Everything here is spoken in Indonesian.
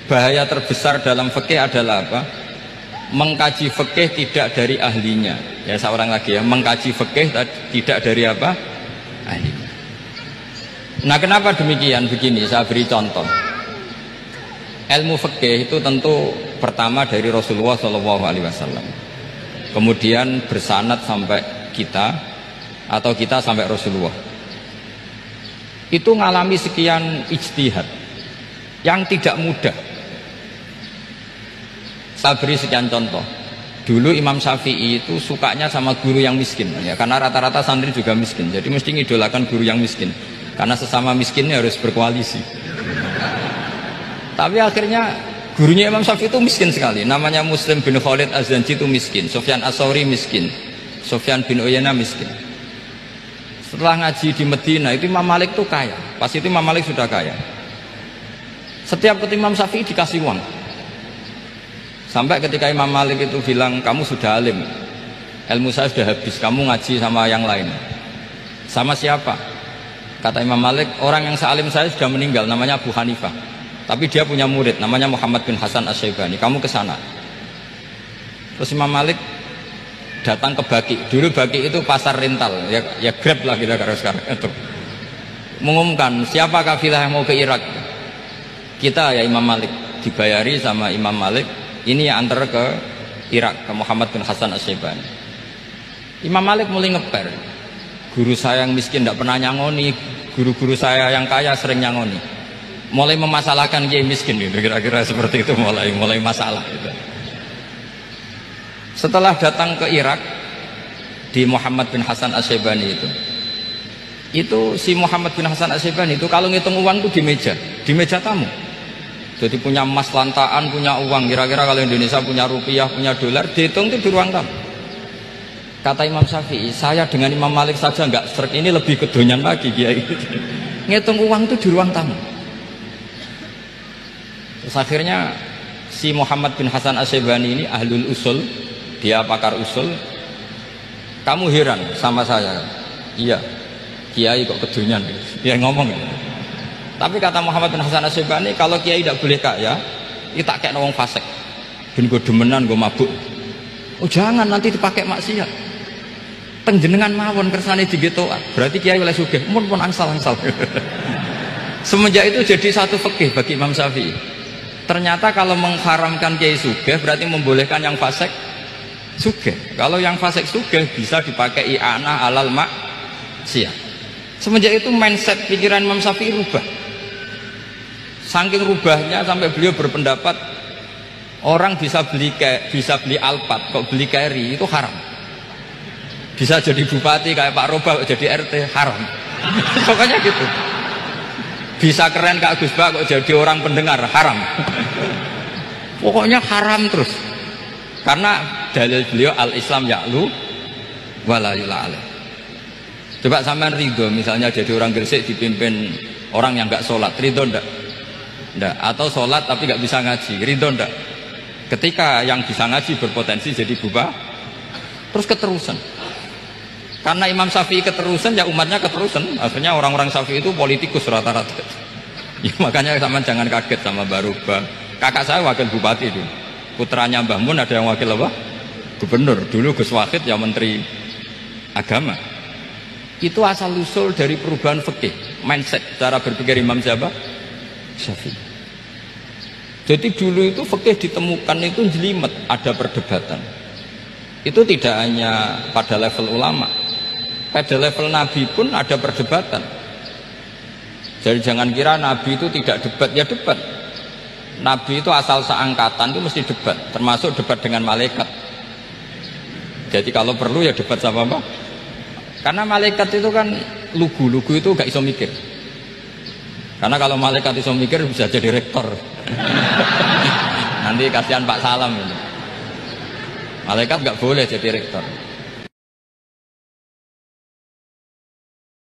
bahaya terbesar dalam fikih adalah apa? Mengkaji fikih tidak dari ahlinya. Ya, seorang lagi ya, mengkaji fikih tidak dari apa? Ahlinya. Nah, kenapa demikian? Begini, saya beri contoh. Ilmu fikih itu tentu pertama dari Rasulullah SAW. Kemudian bersanad sampai kita atau kita sampai Rasulullah. Itu ngalami sekian ijtihad yang tidak mudah. Saya beri sekian contoh. Dulu Imam Syafi'i itu sukanya sama guru yang miskin ya, karena rata-rata santri juga miskin. Jadi mesti ngidolakan guru yang miskin. Karena sesama miskinnya harus berkoalisi. Tapi akhirnya gurunya Imam Syafi'i itu miskin sekali. Namanya Muslim bin Khalid Az-Zanji itu miskin. Sufyan As-Tsauri miskin. Sufyan bin Uyainah miskin. Setelah ngaji di Medina itu Imam Malik itu kaya. Pas itu Imam Malik sudah kaya. Setiap ketemu Imam Syafi'i dikasih uang. Sampai ketika Imam Malik itu bilang, kamu sudah alim, ilmu saya sudah habis, kamu ngaji sama yang lain. Sama siapa? Kata Imam Malik, orang yang sealim saya sudah meninggal, namanya Abu Hanifah. Tapi dia punya murid, namanya Muhammad bin Hasan Asy-Syaibani. Kamu ke sana. Terus Imam Malik datang ke Baki. Dulu Baki itu pasar rental, ya Grab lah kita sekarang. Itu mengumumkan siapa kafilah yang mau ke Irak. Kita ya Imam Malik, dibayari sama Imam Malik. Ini yang antar ke Irak, ke Muhammad bin Hasan Asy-Syaibani. Imam Malik mulai ngeper. Guru saya yang miskin tidak pernah nyangoni, guru-guru saya yang kaya sering nyangoni. Mulai memasalahkan kiai miskin gitu, kira-kira seperti itu, mulai masalah gitu. Setelah datang ke Irak di Muhammad bin Hasan Asy-Syaibani itu si Muhammad bin Hasan Asy-Syaibani itu kalau ngitung uang itu di meja tamu. Jadi punya emas lantaan, punya uang. Kira-kira kalau Indonesia punya rupiah, punya dolar, dihitung itu di ruang tamu. Kata Imam Syafi'i, saya dengan Imam Malik saja nggak seret, ini lebih kedonyan lagi kiai. Ngitung uang itu di ruang tamu. Terus akhirnya si Muhammad bin Hasan Asy-Syaibani ini ahlul usul, dia pakar usul. Kamu heran sama saya? Iya, kiai kok kedonyan? Dia ngomong. Tapi kata Muhammad bin Hasan Asy-Syaibani, kalau kiai tidak boleh kaya, itu tak kayak wong fasik. Ben gue demenan, gue mabuk. Oh jangan, nanti dipakai maksiat. Penjenengan mawon kersane digetokan. Berarti kiai oleh sugih, mun pun angsal-angsal. Semenjak itu jadi satu fikih bagi Imam Syafi'i. Ternyata kalau mengharamkan kiai sugih berarti membolehkan yang fasik sugih. Kalau yang fasik sugih bisa dipakai i'anah alal maksiat. Semenjak itu mindset pikiran Imam Syafi'i rubah. Saking rubahnya sampai beliau berpendapat orang bisa beli Alphard, kok beli carry itu haram. Bisa jadi bupati kayak Pak Roba, kok jadi RT haram. Pokoknya gitu. Bisa keren Kak Gus Bah, kok jadi orang pendengar haram. Pokoknya haram terus. Karena dalil beliau al-Islam ya'lu wala yula alaih. Coba sampean ridho misalnya jadi orang Gresik dipimpin orang yang nggak sholat, ridho ndak? Ndak. Atau sholat tapi nggak bisa ngaji, ridho ndak? Ketika yang bisa ngaji berpotensi jadi bubah, terus keterusan. Karena Imam Syafi'i keterusan, ya umatnya keterusan. Akhirnya orang-orang Syafi'i itu politikus rata-rata. Ya, makanya sampean jangan kaget sama Barubah. Kakak saya wakil bupati itu. Putranya Mbah Mun ada yang wakil apa? Gubernur. Dulu Gus Wahid ya menteri agama. Itu asal usul dari perubahan fikih, mindset cara berpikir Imam Syafi'i. Jadi dulu itu fikih ditemukan itu jelimet, ada perdebatan. Itu tidak hanya pada level ulama, pada level Nabi pun ada perdebatan. Jadi jangan kira Nabi itu tidak debat, ya debat. Nabi itu asal seangkatan itu mesti debat, termasuk debat dengan malaikat. Jadi kalau perlu ya debat sama apa? Karena malaikat itu kan lugu itu gak iso mikir. Karena kalau malaikat iso mikir bisa jadi rektor. Nanti kasihan Pak Salam ini. Malaikat gak boleh jadi rektor.